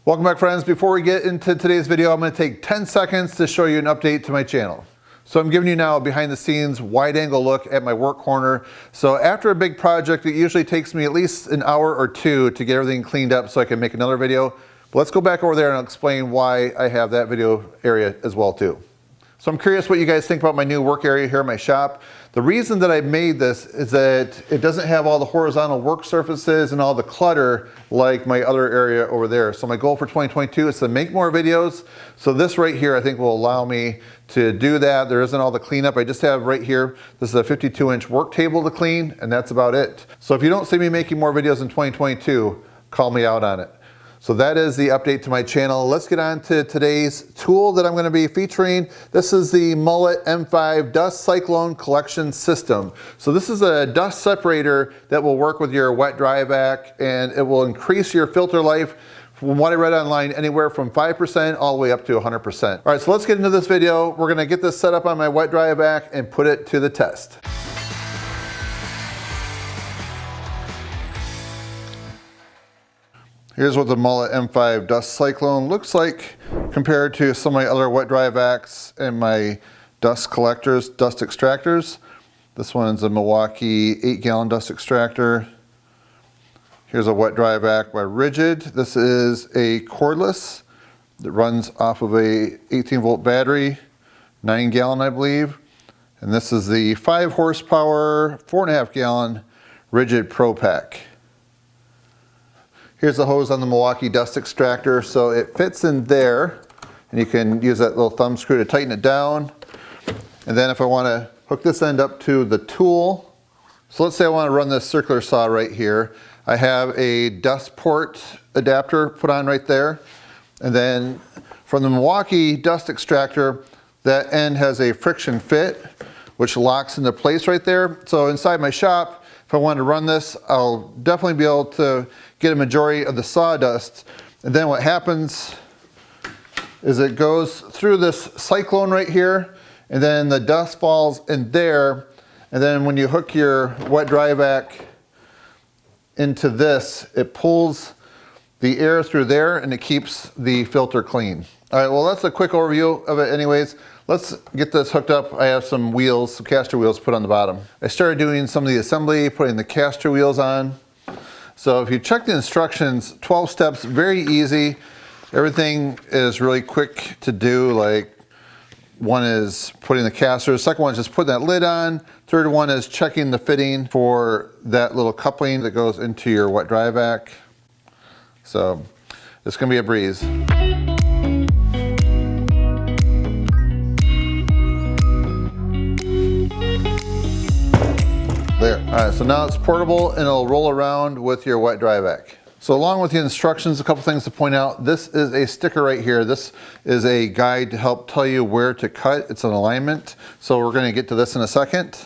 Welcome back, friends. Before we get into today's video, I'm going to take 10 seconds to show you an update to my channel. So I'm giving you now a behind the scenes wide angle look at my work corner. So after a big project, it usually takes me at least an hour or two to get everything cleaned up so I can make another video. But let's go back over there and I'll explain why I have that video area as well too. So I'm curious what you guys think about my new work area here in my shop. The reason that I made this is that it doesn't have all the horizontal work surfaces and all the clutter like my other area over there. So my goal for 2022 is to make more videos. So this right here I think will allow me to do that. There isn't all the cleanup. I just have right here, this is a 52-inch work table to clean, and that's about it. So if you don't see me making more videos in 2022, call me out on it. So that is the update to my channel. Let's get on to today's tool that I'm going to be featuring. This is the Mullet M5 Dust Cyclone collection system. So this is a dust separator that will work with your wet dry vac, and it will increase your filter life, from what I read online, anywhere from 5% all the way up to 100%. All right, so let's get into this video. We're going to get this set up on my wet dry vac and put it to the test. Here's what the Mullet M5 Dust Cyclone looks like compared to some of my other wet dry vacs and my dust collectors, dust extractors. This one's a Milwaukee 8-gallon dust extractor. Here's a wet dry vac by Rigid. This is a cordless that runs off of a 18-volt battery, 9-gallon I believe. And this is the 5 horsepower, 4.5-gallon Rigid Pro Pack. Here's the hose on the Milwaukee dust extractor. So it fits in there, and you can use that little thumb screw to tighten it down. And then if I want to hook this end up to the tool, so let's say I want to run this circular saw right here. I have a dust port adapter put on right there. And then from the Milwaukee dust extractor, that end has a friction fit, which locks into place right there. So inside my shop, if I wanted to run this, I'll definitely be able to get a majority of the sawdust. And then what happens is it goes through this cyclone right here, and then the dust falls in there. And then when you hook your wet dry vac into this, it pulls the air through there and it keeps the filter clean. All right, well, that's a quick overview of it anyways. Let's get this hooked up. I have some wheels, some caster wheels put on the bottom. I started doing some of the assembly, putting the caster wheels on. So if you check the instructions, 12 steps, very easy. Everything is really quick to do. Like, one is putting the caster, second one is just putting that lid on. Third one is checking the fitting for that little coupling that goes into your wet dry vac. So it's gonna be a breeze. There. All right, so now it's portable and it'll roll around with your wet dry vac. So along with the instructions, a couple things to point out. This is a sticker right here. This is a guide to help tell you where to cut. It's an alignment. So we're going to get to this in a second.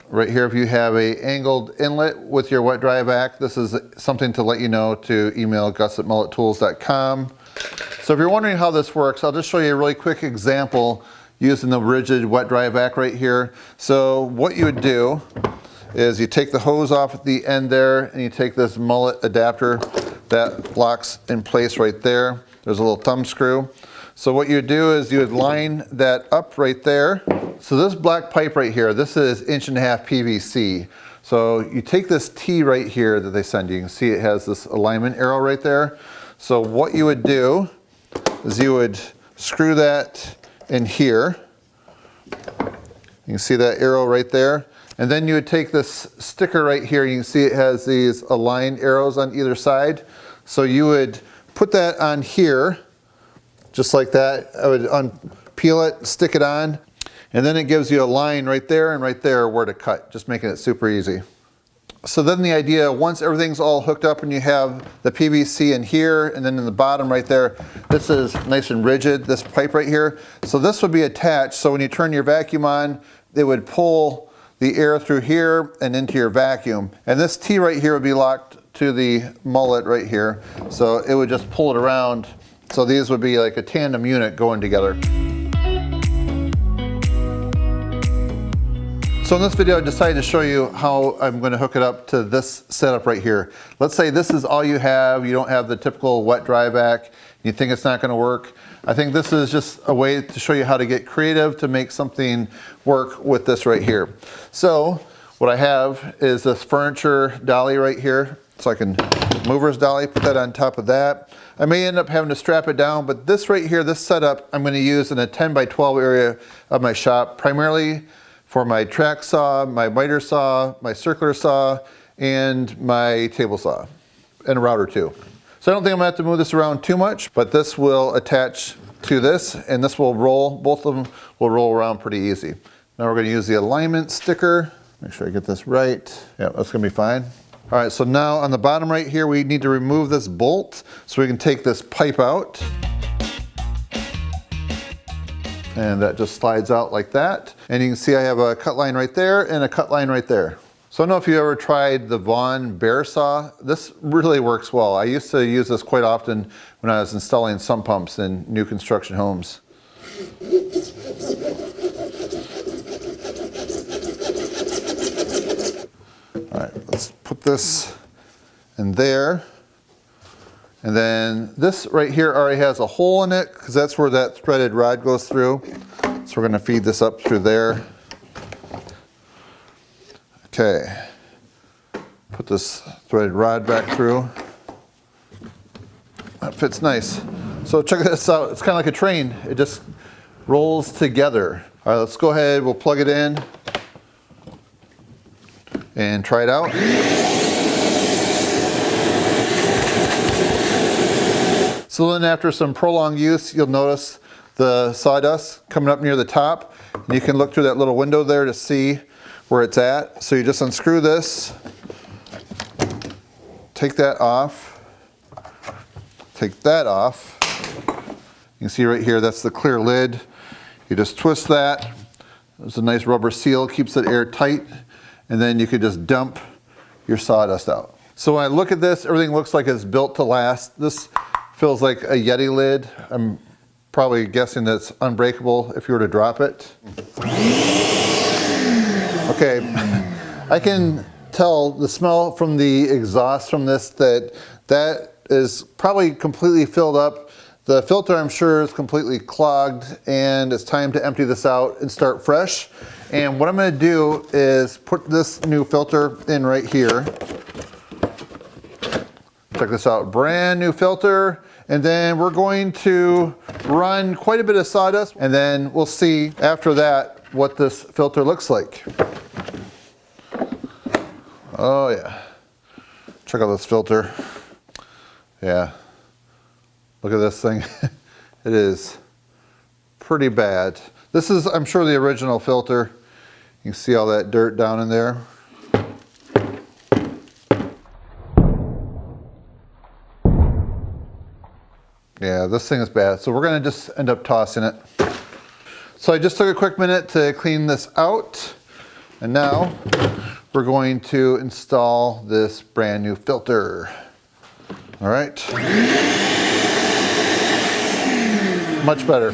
Right here, if you have a angled inlet with your wet dry vac, this is something to let you know to email gus@mullettools.com. So if you're wondering how this works, I'll just show you a really quick example using the Rigid wet dry vac right here. So what you would do is you take the hose off at the end there, and you take this Mullet adapter that locks in place right there. There's a little thumb screw. So what you would do is you would line that up right there. So this black pipe right here, this is 1.5" PVC. So you take this T right here that they send you. You can see it has this alignment arrow right there. So what you would do is you would screw that in here. You can see that arrow right there. And then you would take this sticker right here. You can see it has these aligned arrows on either side. So you would put that on here, just like that. I would unpeel it, stick it on, and then it gives you a line right there and right there where to cut, just making it super easy. So then the idea, once everything's all hooked up and you have the PVC in here and then in the bottom right there, this is nice and rigid, this pipe right here. So this would be attached, so when you turn your vacuum on, it would pull the air through here and into your vacuum. And this T right here would be locked to the mullet right here. So it would just pull it around. So these would be like a tandem unit going together. So in this video, I decided to show you how I'm going to hook it up to this setup right here. Let's say this is all you have. You don't have the typical wet dry vac. You think it's not going to work. I think this is just a way to show you how to get creative to make something work with this right here. So what I have is this furniture dolly right here. So I can mover's dolly, put that on top of that. I may end up having to strap it down, but this right here, this setup, I'm going to use in a 10 by 12 area of my shop, primarily for my track saw, my miter saw, my circular saw, and my table saw, and a router too. So I don't think I'm gonna have to move this around too much, but this will attach to this, and this will roll, both of them will roll around pretty easy. Now we're gonna use the alignment sticker. Make sure I get this right. Yeah, that's gonna be fine. All right, so now on the bottom right here, we need to remove this bolt so we can take this pipe out. And that just slides out like that. And you can see I have a cut line right there and a cut line right there. So I don't know if you ever tried the Vaughan bear saw. This really works well. I used to use this quite often when I was installing sump pumps in new construction homes. All right, let's put this in there. And then this right here already has a hole in it because that's where that threaded rod goes through. So we're going to feed this up through there. Okay. Put this threaded rod back through. That fits nice. So check this out. It's kind of like a train. It just rolls together. All right, let's go ahead. We'll plug it in and try it out. So then after some prolonged use, you'll notice the sawdust coming up near the top. And you can look through that little window there to see where it's at. So you just unscrew this, take that off, take that off. You can see right here, that's the clear lid. You just twist that. There's a nice rubber seal, keeps it airtight. And then you could just dump your sawdust out. So when I look at this, everything looks like it's built to last. This feels like a Yeti lid. I'm probably guessing that's unbreakable if you were to drop it. Okay, I can tell the smell from the exhaust from this that is probably completely filled up. The filter, I'm sure, is completely clogged, and it's time to empty this out and start fresh. And what I'm going to do is put this new filter in right here. Check this out, brand new filter. And then we're going to run quite a bit of sawdust, and then we'll see after that what this filter looks like. Oh yeah, check out this filter. Yeah, look at this thing. It is pretty bad. This is, I'm sure, the original filter. You can see all that dirt down in there. Yeah, this thing is bad. So we're gonna just end up tossing it. So I just took a quick minute to clean this out. And now we're going to install this brand new filter. All right. Much better.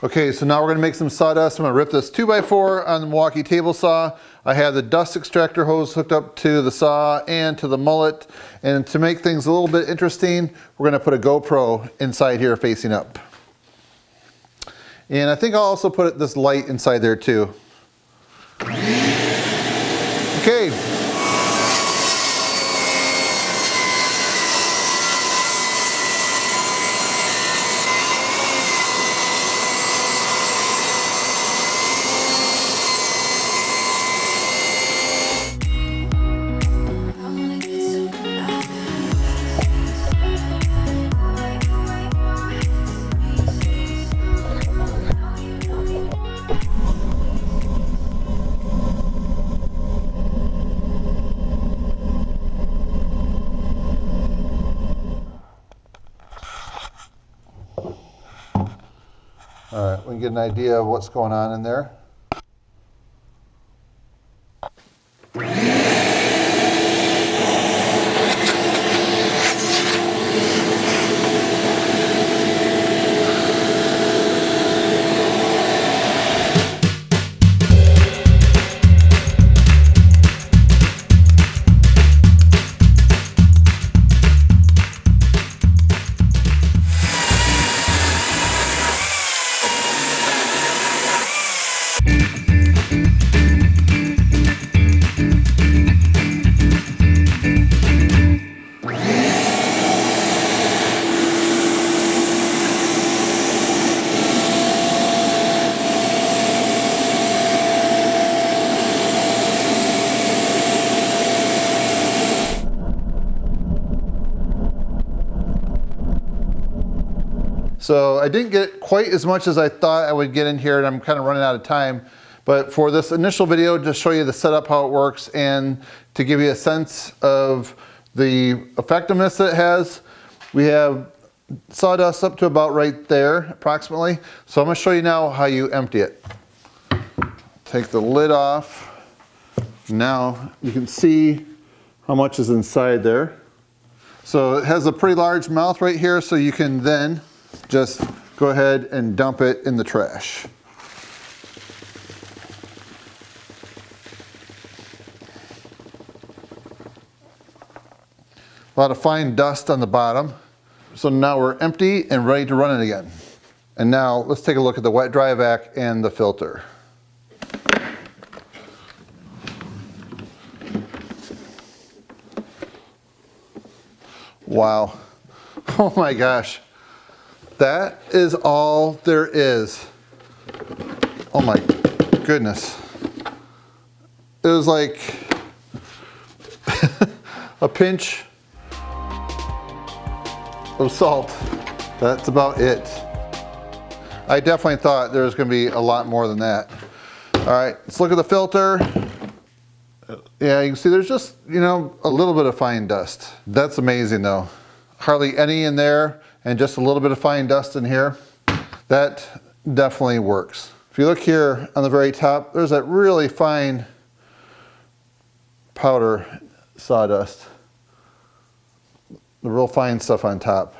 Okay, so now we're gonna make some sawdust. I'm gonna rip this 2x4 on the Milwaukee table saw. I have the dust extractor hose hooked up to the saw and to the mullet. And to make things a little bit interesting, we're gonna put a GoPro inside here facing up. And I think I'll also put this light inside there too. Okay. All right, we can get an idea of what's going on in there. So I didn't get quite as much as I thought I would get in here, and I'm kind of running out of time. But for this initial video, to show you the setup, how it works, and to give you a sense of the effectiveness that it has, we have sawdust up to about right there, approximately. So I'm gonna show you now how you empty it. Take the lid off. Now you can see how much is inside there. So it has a pretty large mouth right here, so you can then just go ahead and dump it in the trash. A lot of fine dust on the bottom. So now we're empty and ready to run it again. And now let's take a look at the wet dry vac and the filter. Wow. Oh my gosh. That is all there is. Oh my goodness. It was like a pinch of salt. That's about it. I definitely thought there was going to be a lot more than that. All right, let's look at the filter. Yeah, you can see there's just, you know, a little bit of fine dust. That's amazing though. Hardly any in there and just a little bit of fine dust in here. That definitely works. If you look here on the very top, there's that really fine powder sawdust. The real fine stuff on top.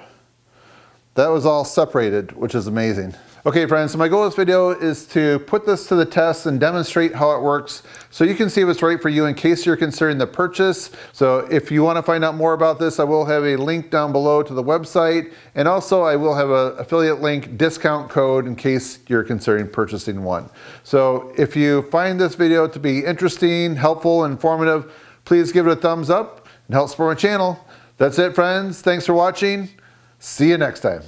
That was all separated, which is amazing. Okay friends, so my goal of this video is to put this to the test and demonstrate how it works so you can see if it's right for you in case you're considering the purchase. So if you want to find out more about this, I will have a link down below to the website, and also I will have an affiliate link discount code in case you're considering purchasing one. So if you find this video to be interesting, helpful, informative, please give it a thumbs up and help support my channel. That's it friends, thanks for watching. See you next time.